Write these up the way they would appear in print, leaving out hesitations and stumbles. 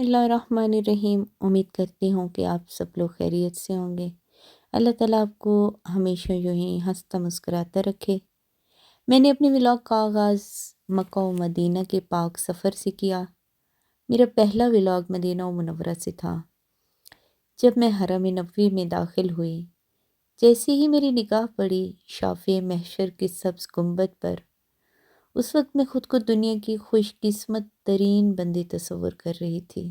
اللہ الرحمن الرحیم۔ امید کرتی ہوں کہ آپ سب لوگ خیریت سے ہوں گے۔ اللہ تعالیٰ آپ کو ہمیشہ یوں ہی ہنستا مسکراتا رکھے۔ میں نے اپنی ولاگ کا آغاز مکہ و مدینہ کے پاک سفر سے کیا۔ میرا پہلا ولاگ مدینہ و منورہ سے تھا۔ جب میں حرم نبوی میں داخل ہوئی، جیسے ہی میری نگاہ پڑی شافع محشر کے سبز گنبد پر، اس وقت میں خود کو دنیا کی خوش قسمت ترین بندی تصور کر رہی تھی۔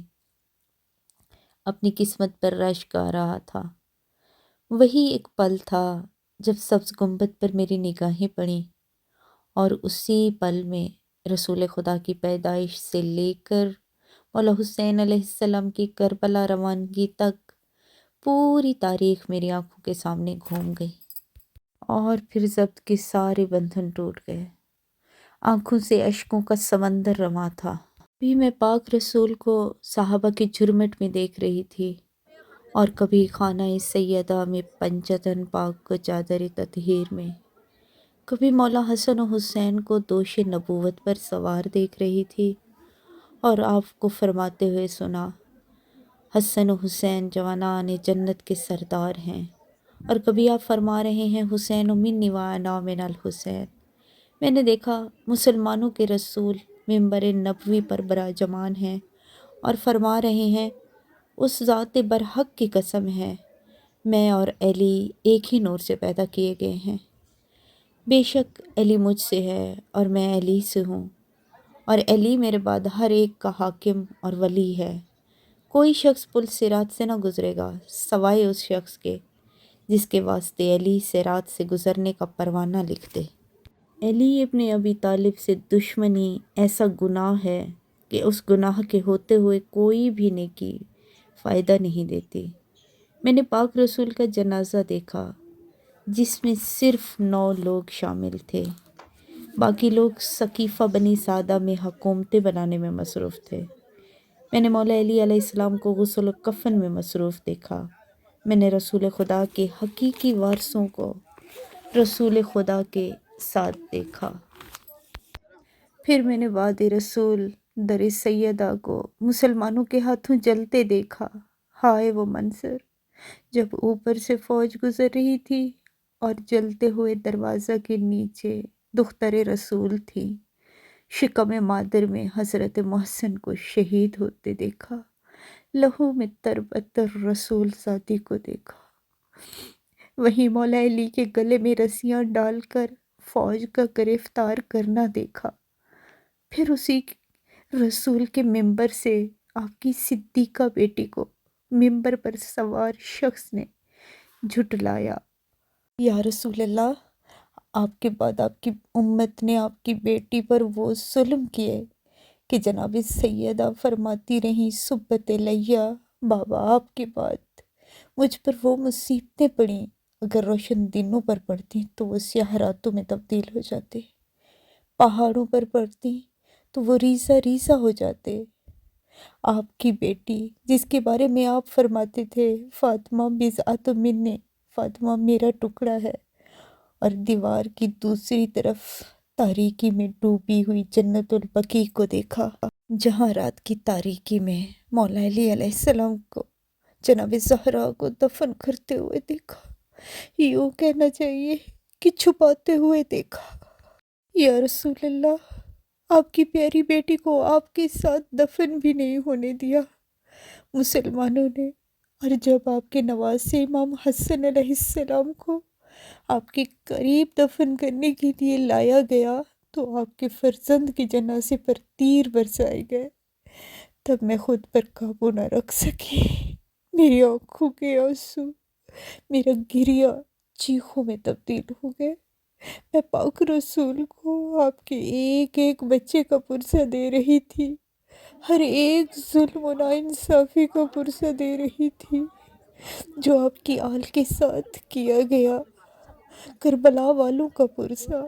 اپنی قسمت پر رشک آ رہا تھا۔ وہی ایک پل تھا جب سبز گنبد پر میری نگاہیں پڑیں اور اسی پل میں رسول خدا کی پیدائش سے لے کر مولا حسین علیہ السلام کی کربلا روانگی تک پوری تاریخ میری آنکھوں کے سامنے گھوم گئی، اور پھر ضبط کے سارے بندھن ٹوٹ گئے۔ آنکھوں سے اشکوں کا سمندر رواں تھا۔ بھی میں پاک رسول کو صحابہ کے جھرمٹ میں دیکھ رہی تھی، اور کبھی خانہ سیدہ میں پنجتن پاک کو چادر تطہیر میں، کبھی مولا حسن و حسین کو دوش نبوت پر سوار دیکھ رہی تھی اور آپ کو فرماتے ہوئے سنا، حسن و حسین جوانان جنت کے سردار ہیں۔ اور کبھی آپ فرما رہے ہیں، حسین منی و انا من الحسین۔ میں نے دیکھا مسلمانوں کے رسول منبر نبوی پر براجمان ہیں اور فرما رہے ہیں، اس ذات برحق کی قسم ہے، میں اور علی ایک ہی نور سے پیدا کیے گئے ہیں۔ بے شک علی مجھ سے ہے اور میں علی سے ہوں، اور علی میرے بعد ہر ایک کا حاکم اور ولی ہے۔ کوئی شخص پل صراط سے نہ گزرے گا سوائے اس شخص کے جس کے واسطے علی صراط سے گزرنے کا پروانہ لکھ دے۔ علی ابن ابی طالب سے دشمنی ایسا گناہ ہے کہ اس گناہ کے ہوتے ہوئے کوئی بھی نیکی فائدہ نہیں دیتی۔ میں نے پاک رسول کا جنازہ دیکھا جس میں صرف 9 لوگ شامل تھے، باقی لوگ سقیفہ بنی سعدہ میں حکومتیں بنانے میں مصروف تھے۔ میں نے مولا علی علیہ السلام کو غسل و کفن میں مصروف دیکھا۔ میں نے رسول خدا کے حقیقی وارثوں کو رسول خدا کے ساتھ دیکھا۔ پھر میں نے واد رسول در سیدہ کو مسلمانوں کے ہاتھوں جلتے دیکھا۔ ہائے وہ منظر جب اوپر سے فوج گزر رہی تھی اور جلتے ہوئے دروازہ کے نیچے دختر رسول تھی۔ شکم مادر میں حضرت محسن کو شہید ہوتے دیکھا۔ لہو میں تربتر رسول ذاتی کو دیکھا۔ وہیں مولا علی کے گلے میں رسیاں ڈال کر فوج کا گرفتار کرنا دیکھا۔ پھر اسی رسول کے ممبر سے آپ کی صدیقہ بیٹی کو ممبر پر سوار شخص نے جھٹلایا، یا رسول اللہ، آپ کے بعد آپ کی امت نے آپ کی بیٹی پر وہ ظلم کیے کہ جناب سیدہ فرماتی رہیں، سبت الیہ، بابا آپ کے بعد مجھ پر وہ مصیبتیں پڑیں، اگر روشن دنوں پر پڑتی تو وہ سیاہ راتوں میں تبدیل ہو جاتے، پہاڑوں پر پڑتی تو وہ ریزہ ریزہ ہو جاتے۔ آپ کی بیٹی جس کے بارے میں آپ فرماتے تھے، فاطمہ بضعۃ منی، فاطمہ میرا ٹکڑا ہے، اور دیوار کی دوسری طرف تاریکی میں ڈوبی ہوئی جنت البقیع کو دیکھا، جہاں رات کی تاریکی میں مولا علی علیہ السلام کو جناب زہرا کو دفن کرتے ہوئے دیکھا، یوں کہنا چاہیے کہ چھپاتے ہوئے دیکھا۔ یا رسول اللہ، آپ کی پیاری بیٹی کو آپ کے ساتھ دفن بھی نہیں ہونے دیا مسلمانوں نے، اور جب آپ کے نواسے امام حسن علیہ السلام کو آپ کے قریب دفن کرنے کے لیے لایا گیا تو آپ کے فرزند کے جنازے پر تیر برسائے گئے۔ تب میں خود پر قابو نہ رکھ سکی، میری آنکھوں کے آنسو، میرا گریہ چیخوں میں تبدیل ہو گئے۔ میں پاک رسول کو آپ کے ایک ایک بچے کا پرسہ دے رہی تھی، ہر ایک ظلم و ناانصافی کا پرسہ دے رہی تھی جو آپ کی آل کے ساتھ کیا گیا، کربلا والوں کا پرسہ۔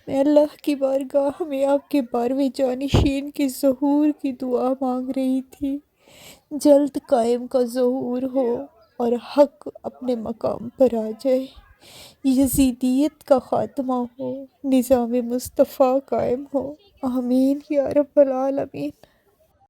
میں اللہ کی بارگاہ میں آپ کے 12ویں جانشین کے ظہور کی دعا مانگ رہی تھی، جلد قائم کا ظہور ہو اور حق اپنے مقام پر آ جائے، یزیدیت کا خاتمہ ہو، نظام مصطفیٰ قائم ہو، آمین یا رب العالمین۔